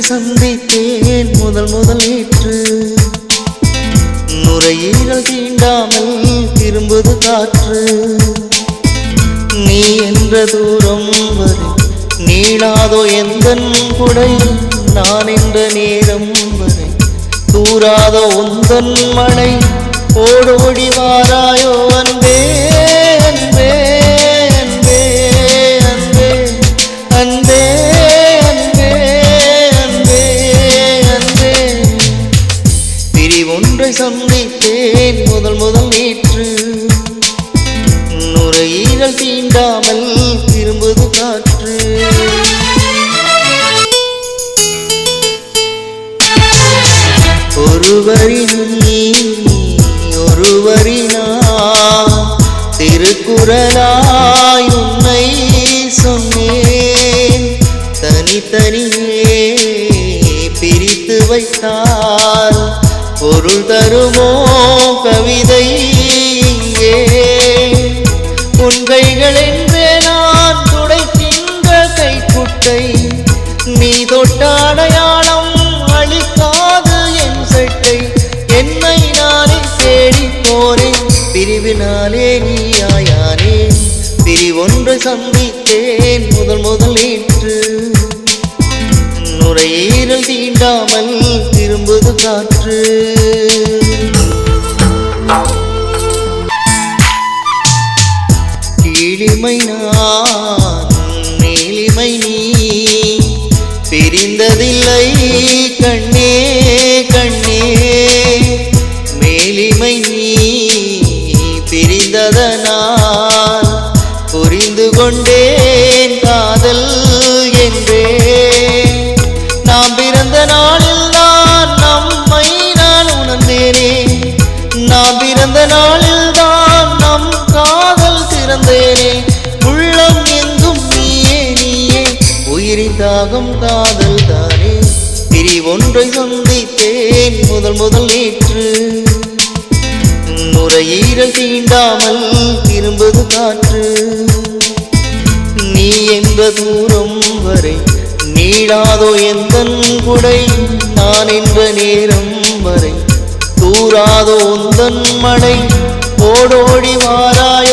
சந்தித்தேன் முதல் நேற்று. நுரையீரல் தீண்டாமல் திரும்புது காற்று. நீ என்ற தூரம் வரை நீளாதோ எந்தன் குடை. நான் என்ற நேரம் வரை தூராதோ உந்தன் மழை. ஓடோடி வாராயோ அன்பே அன்பே அன்பே அன்பே அன்பே அன்பே அன்பே அன்பே. பிரிவொன்றை சந்தித்தேன் முதல் நேற்று. நுரையீரல் தீண்டாமல் திரும்புது காற்று. ஒருவரி நீ ஒருவரி நான் திருக்குறளாய் உன்னை சொன்னேன். தனித்தனியே பிரித்து வைத்தால் பொருள் தருமோ கவிதை இங்கே. உன் கைகள் என்றே நான் துடைக்கின்ற கைக்குட்டை. நீ தொட்ட அடையாளம் அழிக்காது என் சட்டை. என்னை நானே தேடி போனேன் பிரிவினாலே நீயாயானே. பிரிவொன்று சந்தித்தேன் முதல் நேற்று. நுரையீரல் தீண்டாமல் திரும்புது காற்று. கீழிமை நான் மேலிமை நீ பிரிந்ததில்லை கண்ணே கண்ணே. மேலிமை நீ பிரிந்ததனால் புரிந்து கொண்டேன் காதல் என்றே. நாம் பிறந்த நாளில் தான் நம்மை நான் உணர்ந்தேனே. நாம் பிறந்த நாளில் தான் நம் காதல் திறந்தேனே. உள்ளம் எங்கும் நீயே நீயே உயிரின் தாகம் காதல் தானே. பிரிவொன்றை சந்தித்தேன் முதல் நேற்று. நுரையீரல் தீண்டாமல் திரும்புது காற்று. நீ என்ற தூரம் வரை நீளாதோ எந்தன் குடை. நான் என்ற நேரம் வரை தூராதோ உந்தன் மழை. ஓடோடி வாராய